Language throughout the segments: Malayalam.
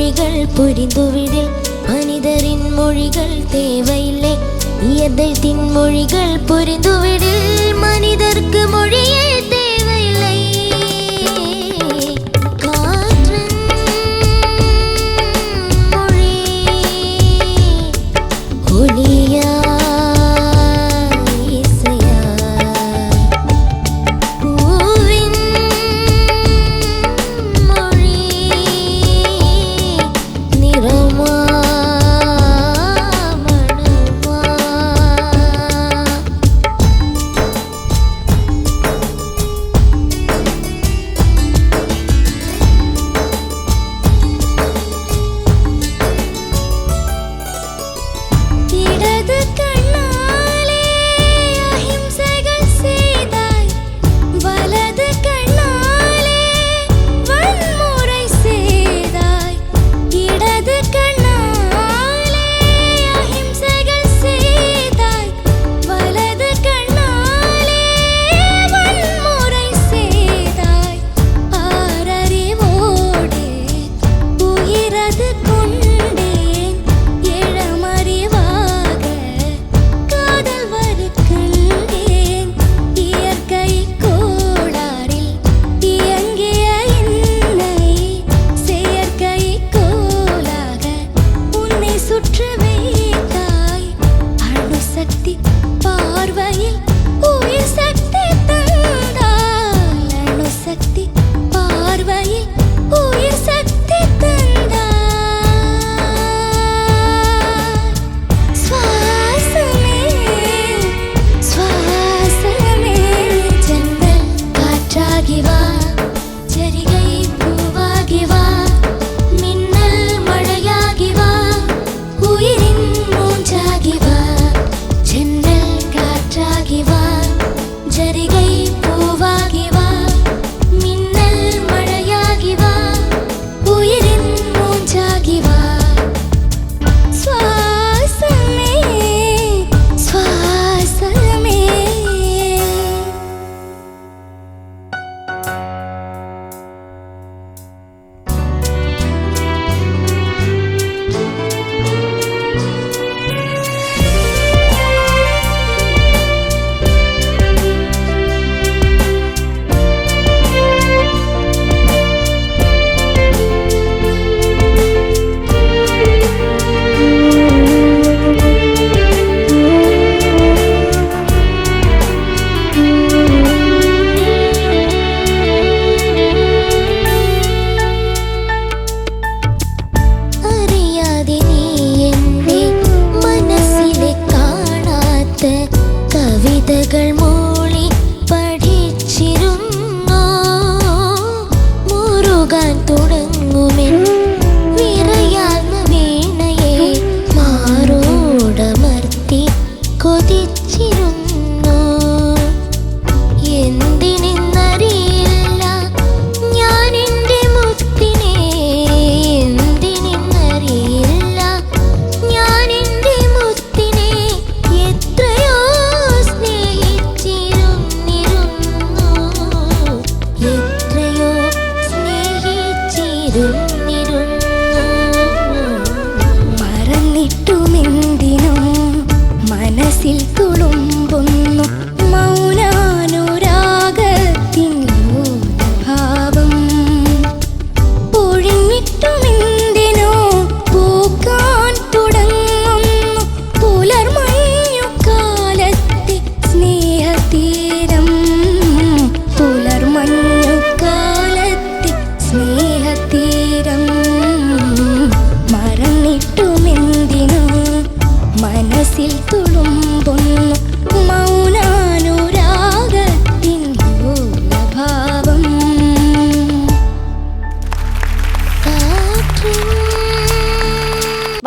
மொழிகள் புரிந்துவிடில் மனிதரின் மொழிகள் தேவையில்லை. இயற்கையின் மொழிகள் புரிந்துவிடில் மனிதர்க்கு மொழியே தேவையில்லை. காற்றின் மொழி ஒலியா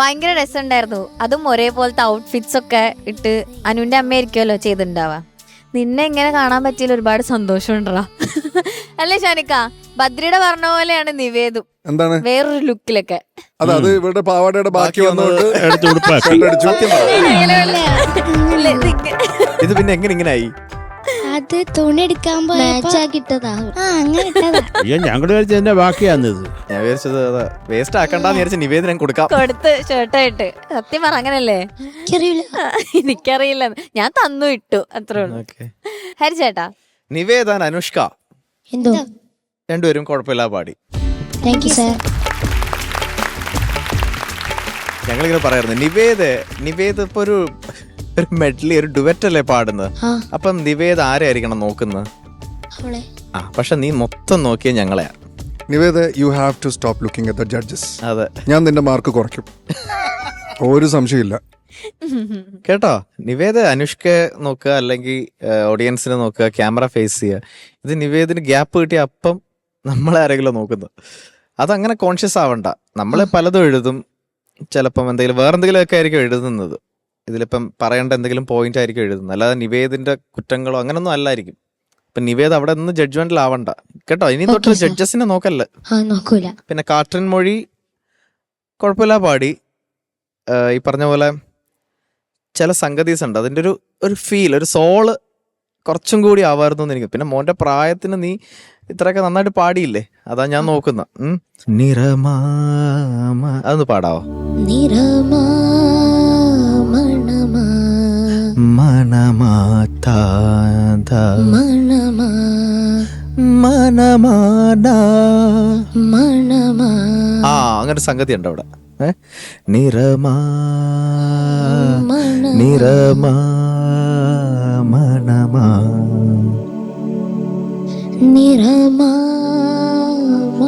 ഭയങ്കര രസമുണ്ടായിരുന്നു. അതും ഒരേപോലത്തെ ഔട്ട്ഫിറ്റ്സ് ഒക്കെ ഇട്ട് അനുവിന്റെ അമ്മയായിരിക്കുമല്ലോ ചെയ്തിട്ടുണ്ടാവാ. നിന്നെ ഇങ്ങനെ കാണാൻ പറ്റിയതിൽ ഒരുപാട് സന്തോഷം ഉണ്ടോ അല്ലേ ഷാനിക്ക? ബദ്രിയുടെ പറഞ്ഞ പോലെയാണ് നിവേദും. എന്താണ് വേറൊരു ലുക്കിലൊക്കെ. അത് ഇവരുടെ പാവാടയുടെ ബാക്കി വന്നോണ്ട് ഇത് പിന്നെ എങ്ങനെ ഇങ്ങനായി? അത് തുണി എടുക്കാൻ പോയതാ. അങ്ങനെ ഇട്ടതാ. അയ്യോ ഞങ്ങളുടെ വിചാരിച്ചത് എന്റെ ബാക്കിയാന്നത്. ഞാൻ വിചാരിച്ചത് വേസ്റ്റ് ആക്കണ്ടെന്ന് വിചാരിച്ച നിവേദനം കൊടുക്കാം. കൊടുത്ത് ഷർട്ടായിട്ട്. സത്യം പറ അങ്ങനല്ലേ? എനിക്കറിയില്ല, ഞാൻ തന്നു ഇട്ടു, അത്രേ ഉള്ളൂ. ഹരിച്ചേട്ടാ, നിവേദൻ, അനുഷ്ക എന്തോ രണ്ടുപേരും കുഴപ്പമില്ല പാടി. Thank you sir. ഞങ്ങളിങ്ങനെ പറയായിരുന്നു നിവേദ് ഇപ്പൊ ഒരു മെഡ്ലി, ഒരു ഡുവറ്റ് അല്ലേ പാടുന്നത്. അപ്പം നിവേദ് ആരെയായിരിക്കണം നോക്കുന്നത്? പക്ഷെ നീ മൊത്തം നോക്കിയ ഞങ്ങളെയാ. Niveda, you have to stop looking at the judges. അതെ, ഞാൻ നിന്റെ മാർക്ക് കുറയ്ക്കും, ഒരു സംശയമില്ല കേട്ടോ. നിവേദ അനുഷ്ക നോക്കുക, അല്ലെങ്കിൽ ഓഡിയൻസിനെ നോക്കുക, ക്യാമറ ഫേസ് ചെയ്യുക. ഇത് നിവേദിന് ഗ്യാപ്പ് കിട്ടിയ അപ്പം നമ്മളെ ആരെങ്കിലും നോക്കുന്നത്. അതങ്ങനെ കോൺഷ്യസ് ആവണ്ട. നമ്മളെ പലതും എഴുതും, ചിലപ്പം എന്തെങ്കിലും വേറെന്തെങ്കിലും ഒക്കെ ആയിരിക്കും എഴുതുന്നത്. ഇതിലിപ്പം പറയേണ്ട എന്തെങ്കിലും പോയിന്റ് ആയിരിക്കും എഴുതുന്നത്, അല്ലാതെ നിവേദിന്റെ കുറ്റങ്ങളോ അങ്ങനൊന്നും അല്ലായിരിക്കും. ഇപ്പൊ നിവേദ് അവിടെ നിന്ന് ജഡ്ജ്മെന്റിലാവണ്ട കേട്ടോ. ഇനി തൊട്ട് ജഡ്ജസിനെ നോക്കല്ലേ. പിന്നെ കാട്രിൻ മൊഴി കുഴപ്പമില്ല പാടി. ഈ പറഞ്ഞ പോലെ ചില സംഗതീസ് ഉണ്ട്, അതിൻ്റെ ഒരു ഫീൽ, ഒരു സോള് കുറച്ചും കൂടി ആവായിരുന്നു എന്ന് എനിക്ക്. പിന്നെ മോന്റെ പ്രായത്തിന് നീ ഇത്രയൊക്കെ നന്നായിട്ട് പാടിയില്ലേ, അതാ ഞാൻ നോക്കുന്ന. അതൊന്ന് പാടാവോ? അങ്ങനെ ഒരു സംഗതി ഉണ്ട് അവിടെ. നിറമാ നിറമാ മണമാ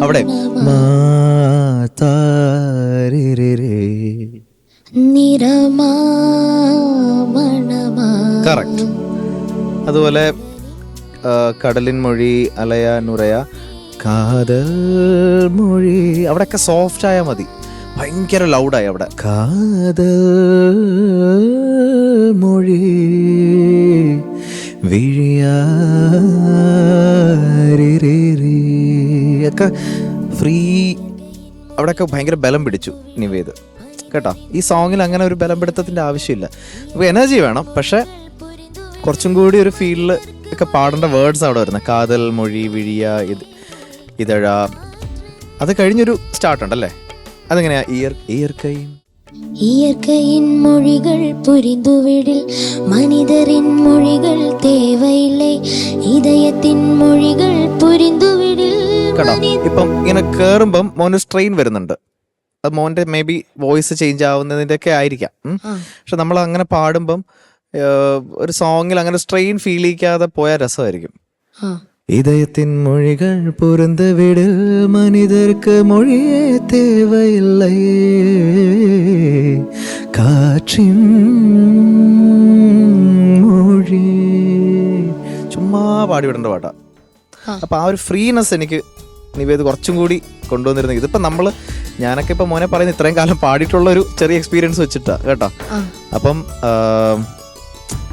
അവിടെ കറക്റ്റ്. അതുപോലെ കടലിൻ മൊഴി, അലയ നുറയ, കാതൽ മൊഴി, അവിടെയൊക്കെ സോഫ്റ്റ് ആയാൽ മതി. ഭയങ്കര ലൗഡായി അവിടെ. കാതൽ മൊഴി ഒക്കെ ഫ്രീ. അവിടെയൊക്കെ ഭയങ്കര ബലം പിടിച്ചു നിവേദ് കേട്ടോ. ഈ സോങ്ങിൽ അങ്ങനെ ഒരു ബലം പിടുത്തത്തിന്റെ ആവശ്യമില്ല. അപ്പോൾ എനർജി വേണം, പക്ഷെ കുറച്ചും കൂടി ഒരു ഫീലിൽ ഒക്കെ പാടേണ്ട വേർഡ്സ് അവിടെ വരുന്നത്. കാതൽ മൊഴി, വിഴിയ, ഇതഴ. അത് കഴിഞ്ഞൊരു സ്റ്റാർട്ട് ഉണ്ടല്ലേ, അതെങ്ങനെയാ? இயற்கையின் மொழிகள் புரிந்துவிடில் மனிதரின் மொழிகள் தேவையில்லை இதயத்தின் மொழிകൾ புரிந்துവിടിൽ. കേട്ടോ, ഇപ്പം ഇങ്ങനെ കേറുമ്പം മോന് സ്ട്രെയിൻ വരുന്നുണ്ട്. അത് മോന്റെ മേ ബി വോയിസ് ചേഞ്ച് ആവുന്നതിന്റെ ഒക്കെ ആയിരിക്കാം. പക്ഷെ നമ്മൾ അങ്ങനെ പാടുമ്പം ഒരു സോങ്ങിൽ അങ്ങനെ സ്ട്രെയിൻ ഫീൽ ചെയ്യിക്കാതെ പോയാൽ രസമായിരിക്കും. இதயத்தின் மொழிகள் புரிந்து விடு மனிதருக்கு மொழியே தேவையில்லை காற்றின் മൊഴി. ചുമ്മാ പാടി വിടേണ്ട പാട്ടാ. അപ്പൊ ആ ഒരു ഫ്രീനെസ് എനിക്ക് നിവേദ് കുറച്ചും കൂടി കൊണ്ടുവന്നിരുന്നത്. ഇതിപ്പോ ഞാനൊക്കെ ഇപ്പൊ മോനെ പറയുന്ന ഇത്രയും കാലം പാടിയിട്ടുള്ള ഒരു ചെറിയ എക്സ്പീരിയൻസ് വെച്ചിട്ടാ കേട്ടോ. അപ്പം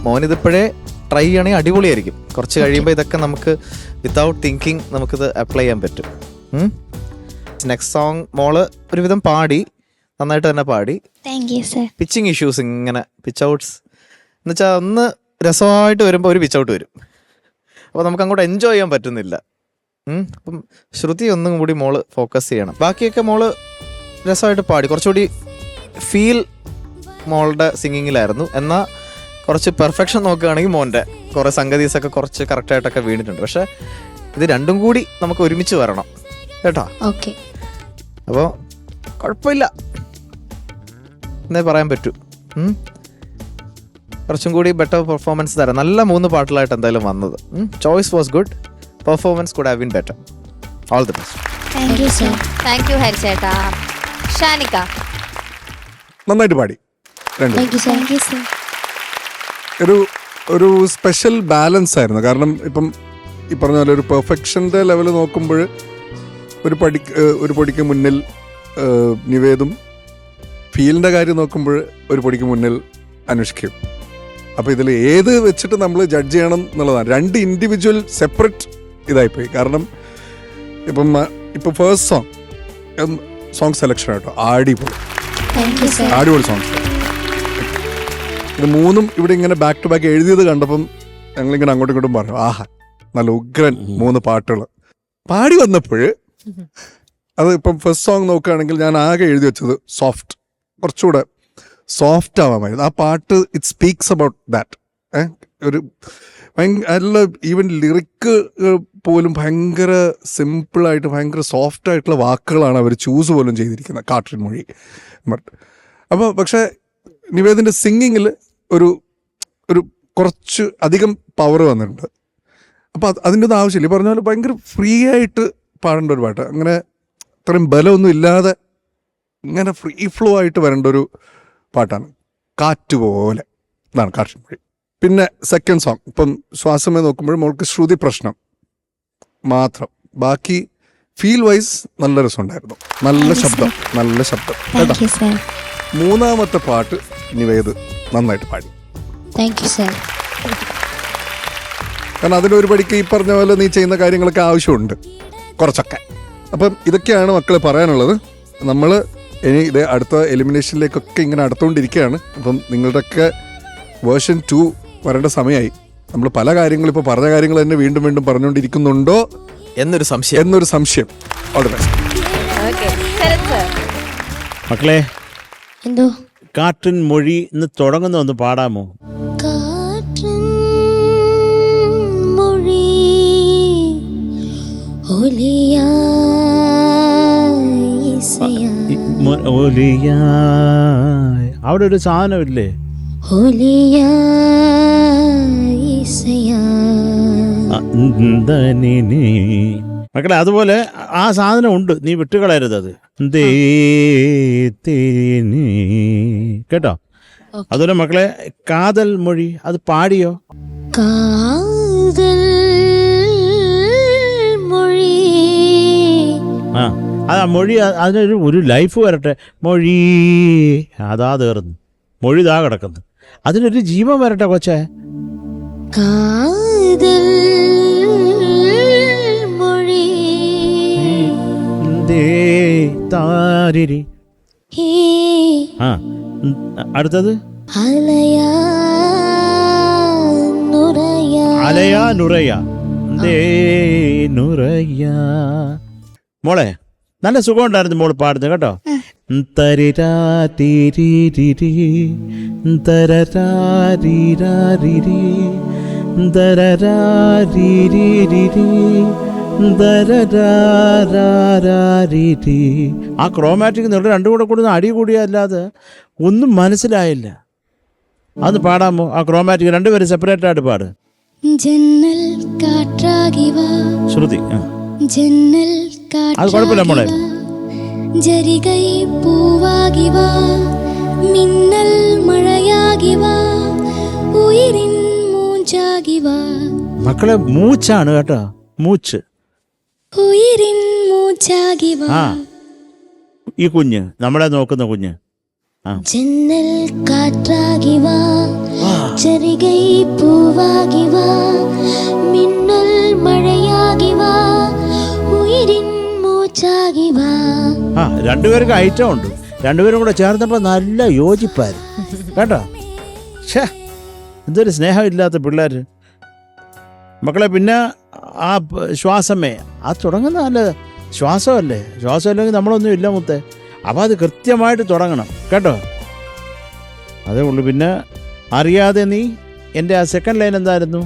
മോനിതിപ്പോഴേ ട്രൈ ചെയ്യണമെങ്കിൽ അടിപൊളിയായിരിക്കും. കുറച്ച് കഴിയുമ്പോൾ ഇതൊക്കെ നമുക്ക് വിത്തൗട്ട് തിങ്കിങ് നമുക്കിത് അപ്ലൈ ചെയ്യാൻ പറ്റും. നെക്സ്റ്റ് സോങ് മോള് ഒരുവിധം പാടി, നന്നായിട്ട് തന്നെ പാടി. പിച്ചിങ് ഇഷ്യൂസ്, ഇങ്ങനെ പിച്ച് ഔട്ട്സ് എന്ന് വെച്ചാൽ ഒന്ന് രസമായിട്ട് വരുമ്പോൾ ഒരു പിച്ച് ഔട്ട് വരും. അപ്പോൾ നമുക്ക് അങ്ങോട്ട് എൻജോയ് ചെയ്യാൻ പറ്റുന്നില്ല. അപ്പം ശ്രുതി ഒന്നും കൂടി മോള് ഫോക്കസ് ചെയ്യണം. ബാക്കിയൊക്കെ മോള് രസമായിട്ട് പാടി. കുറച്ചുകൂടി ഫീൽ മോളുടെ സിംഗിങ്ങിലായിരുന്നു. എന്നാൽ കുറച്ച് പെർഫെക്ഷൻ നോക്കുകയാണെങ്കിൽ മോൻ്റെ കുറേ സംഗതീസൊക്കെ കുറച്ച് കറക്റ്റായിട്ടൊക്കെ വീണിട്ടുണ്ട്. പക്ഷെ ഇത് രണ്ടും കൂടി നമുക്ക് ഒരുമിച്ച് വരണം കേട്ടോ. അപ്പോൾ കുഴപ്പമില്ല എന്നേ പറയാൻ പറ്റൂ. കുറച്ചും കൂടി ബെറ്റർ പെർഫോമൻസ് തരാം. നല്ല 3 പാട്ടിലായിട്ട് എന്തായാലും വന്നത്. Choice was good, performance could have been better. All the best. Thank you ഹരിച്ചേട്ടാ. ഷാനിക്ക നന്നായിട്ട് പാടി. ഒരു സ്പെഷ്യൽ ബാലൻസ് ആയിരുന്നു. കാരണം ഇപ്പം ഈ പറഞ്ഞ പോലെ ഒരു പെർഫെക്ഷൻ്റെ ലെവൽ നോക്കുമ്പോൾ ഒരു പൊടിക്ക് മുന്നിൽ നിവേദും, ഫീലിൻ്റെ കാര്യം നോക്കുമ്പോൾ ഒരു പൊടിക്ക് മുന്നിൽ അനുഷ്കയും. അപ്പോൾ ഇതിൽ ഏത് വെച്ചിട്ട് നമ്മൾ ജഡ്ജ് ചെയ്യണം എന്നുള്ളതാണ്. 2 ഇൻഡിവിജ്വൽ സെപ്പറേറ്റ് ഇതായിപ്പോയി. കാരണം ഇപ്പം ഫസ്റ്റ് സോങ് സെലക്ഷൻ കേട്ടോ അടിപൊളി സോങ്സ്. ഇത് 3 ഇവിടെ ഇങ്ങനെ ബാക്ക് ടു ബാക്ക് എഴുതിയത് കണ്ടപ്പം ഞങ്ങളിങ്ങനെ അങ്ങോട്ടും ഇങ്ങോട്ടും പറഞ്ഞു ആഹാ നല്ല ഉഗ്രൻ 3 പാട്ടുകൾ പാടി വന്നപ്പോൾ അത് ഇപ്പം ഫസ്റ്റ് സോങ് നോക്കുകയാണെങ്കിൽ ഞാൻ ആകെ എഴുതി വെച്ചത് സോഫ്റ്റ്, കുറച്ചുകൂടെ സോഫ്റ്റ് ആവാമായിരുന്നു ആ പാട്ട്. It speaks about that. ഒരു അല്ല, ഈവൻ ലിറിക്ക് പോലും ഭയങ്കര സിമ്പിളായിട്ട് ഭയങ്കര സോഫ്റ്റ് ആയിട്ടുള്ള വാക്കുകളാണ് അവർ ചൂസ് പോലും ചെയ്തിരിക്കുന്നത്, കാട്ടിൻ മൊഴി. അപ്പോൾ പക്ഷേ നിവേദിൻ്റെ സിംഗിങ്ങിൽ ഒരു കുറച്ച് അധികം പവർ വന്നിട്ടുണ്ട്. അപ്പോൾ അതിൻ്റെ ഒന്നും ആവശ്യമില്ല. ഈ പറഞ്ഞ പോലെ ഭയങ്കര ഫ്രീ ആയിട്ട് പാടേണ്ട ഒരു പാട്ട്, അങ്ങനെ അത്രയും ബലമൊന്നും ഇല്ലാതെ ഇങ്ങനെ ഫ്രീ ഫ്ലോ ആയിട്ട് വരേണ്ട ഒരു പാട്ടാണ്. കാറ്റ് പോലെ ഇതാണ് കാട്ടിൻ മൊഴി. പിന്നെ സെക്കൻഡ് സോങ് ഇപ്പം ശ്വാസമേ നോക്കുമ്പോൾ മോൾക്ക് ശ്രുതി പ്രശ്നം മാത്രം, ബാക്കി ഫീൽ വൈസ് നല്ല രസമുണ്ടായിരുന്നു. നല്ല ശബ്ദം കേട്ടോ. മൂന്നാമത്തെ പാട്ട് നിവേദ് നന്നായിട്ട് പാടി. കാരണം അതിലൊരു പടിക്ക് ഈ പറഞ്ഞ പോലെ നീ ചെയ്യുന്ന കാര്യങ്ങളൊക്കെ ആവശ്യമുണ്ട് കുറച്ചൊക്കെ. അപ്പം ഇതൊക്കെയാണ് മക്കളെ പറയാനുള്ളത്. നമ്മൾ ഇനി ഇത് അടുത്ത എലിമിനേഷനിലേക്കൊക്കെ ഇങ്ങനെ അടുത്തുകൊണ്ടിരിക്കുകയാണ്. അപ്പം നിങ്ങളുടെയൊക്കെ വേർഷൻ 2 വരേണ്ട സമയമായി. നമ്മൾ പല കാര്യങ്ങളും ഇപ്പോൾ പറഞ്ഞ കാര്യങ്ങൾ തന്നെ വീണ്ടും വീണ്ടും പറഞ്ഞുകൊണ്ടിരിക്കുന്നുണ്ടോ എന്നൊരു സംശയം. മക്കളെ എന്തോ കാട്ടിൻ മൊഴി ഇന്ന് തുടങ്ങുന്ന ഒന്ന് പാടാമോ? കാറ്റിൻ മൊഴി ഒലിയായി ഇസയായി അവിടെ ഒരു സാധനമില്ലേ? ഒലിയായി ഇസയായി. മക്കളെ അതുപോലെ ആ സാധനം ഉണ്ട്, നീ വിട്ടുകളയരുത് അത്. കേട്ടോ? അതുപോലെ മക്കളെ കാതൽ മൊഴി അത് പാടിയോ? കാതൽ മൊഴി. ആ അത് മൊഴി, അതിനൊരു ലൈഫ് വരട്ടെ. മൊഴി അതാ തീർന്നു, മൊഴി താ കിടക്കുന്നു, അതിനൊരു ജീവൻ വരട്ടെ കൊച്ചേ. കാതൽ മൊഴി താരിരി. ആ അടുത്തത് അലയാ നുറയ മോളെ നല്ല സുഖം ഉണ്ടായിരുന്നു മോള് പാടുന്നത് കേട്ടോ. ആ ക്രോമാറ്റിക് നിങ്ങൾ രണ്ടും കൂടെ കൂടുന്ന അടി കൂടിയല്ലാതെ ഒന്നും മനസ്സിലായില്ല. അത് പാടാമോ? ആ ക്രോമാറ്റിക് രണ്ടുപേരും സെപ്പറേറ്റ് ആയിട്ട് പാട്. ജന്നൽ കാറ്റാകിവ ശ്രുതി. ജന്നൽ അത് കുഴപ്പമില്ല മോളെ. ജരികൈ പൂവാകിവ മിന്നൽ മഴയാകിവ ഉയിരിൻ മൂഞ്ചാകിവ. മക്കളെ മൂച്ചാണ് കേട്ടോ, മൂച്ച്. ഉയിരിൻ മൂഞ്ചാകിവ. ആ ഈ കുഞ്ഞ് നമ്മളെ നോക്കുന്ന കുഞ്ഞ്. ജന്നൽ കാറ്റാകിവ ജരികൈ പൂവാകിവ മിന്നൽ മഴയാകിവ ഉയിരിൻ മൂഞ്ചാകിവ. ആ രണ്ടുപേർക്ക് ഐറ്റം ഉണ്ട്, രണ്ടുപേരും കൂടെ ചേർന്നപ്പോൾ നല്ല യോജിപ്പായിരുന്നു കേട്ടോ. ഛേ എന്തൊരു സ്നേഹമില്ലാത്ത പിള്ളേർ മക്കളെ. പിന്നെ ആ ശ്വാസമേ അത് തുടങ്ങുന്ന നല്ല ശ്വാസമല്ലേ, ശ്വാസമല്ലെങ്കിൽ നമ്മളൊന്നും ഇല്ല മുത്തേ. അപ്പോൾ അത് കൃത്യമായിട്ട് തുടങ്ങണം കേട്ടോ, അതേ ഉള്ളൂ. പിന്നെ അറിയാതെ നീ എൻ്റെ ആ സെക്കൻഡ് ലൈൻ എന്തായിരുന്നു?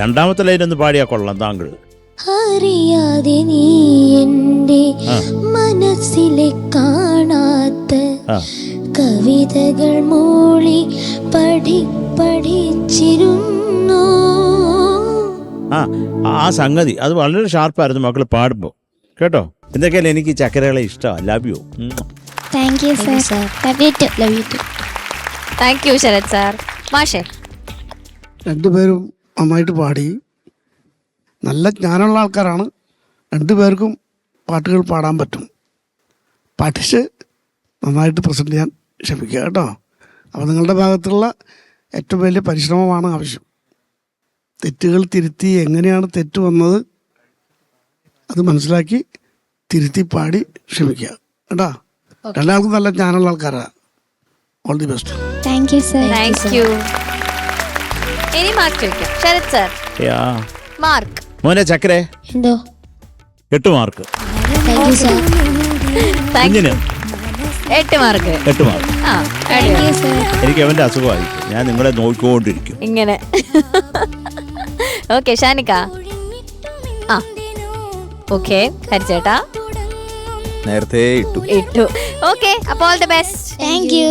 രണ്ടാമത്തെ ലൈൻ ഒന്ന് പാടിയാ കൊള്ളാം താങ്കൾ. അറിയാതെ നീ എൻ്റെ മനസ്സിലെ കാണാത്ത കവിതകൾ മൂളി പഠിച്ചിരുന്നു. ആ സംഗതി അത് വളരെ ഷാർപ്പായിരുന്നു മക്കൾ പാടുമ്പോൾ കേട്ടോ. എന്തൊക്കെയാലും എനിക്ക് ചക്കരകളെ ഇഷ്ടമാണ്. Love you. Thank you sir. Love you too. Thank you Sarath sir. മാഷേ രണ്ടുപേരും നന്നായിട്ട് പാടി, നല്ല ജ്ഞാനമുള്ള ആൾക്കാരാണ്. രണ്ടുപേർക്കും പാട്ടുകൾ പാടാൻ പറ്റും. പഠിച്ച് നന്നായിട്ട് പ്രസൻറ്റ് ചെയ്യാൻ ശ്രമിക്കുക കേട്ടോ. അപ്പോൾ നിങ്ങളുടെ ഭാഗത്തുള്ള ഏറ്റവും വലിയ പരിശ്രമമാണ് ആവശ്യം. തെറ്റുകൾ തിരുത്തി എങ്ങനെയാണ് തെറ്റ് വന്നത് അത് മനസ്സിലാക്കി തിരുത്തി പാടി ശ്രമിക്കുക കേട്ടോ. രണ്ടാൾക്കും നല്ല ജ്ഞാനമുള്ള ആൾക്കാരാണ്. All the best. Thank you sir. Thank you. Mark ചോദിക്കാം. ശരത് സർ, യാ. മാർക്ക്. മോനെ ചക്കരെ എന്തോ 8 മാർക്ക്. Thank you sir. കുഞ്ഞിന് 8 മാർക്ക്. 8 മാർക്ക്. ആ, താങ്ക് യു സാർ. എനിക്ക് അവന്റെ അസുഖമായിരിക്കും, ഞാൻ നിങ്ങളെ നോക്കിക്കൊണ്ടിരിക്കും. ഇങ്ങനെ. ഓക്കെ ഷാനിക്ക. ആ ഓക്കെ ഹരിച്ചേട്ടാ നേരത്തെ ഇട്ടു. ഇട്ടു. ഓക്കെ, അപ്പോൾ all the best. Thank U.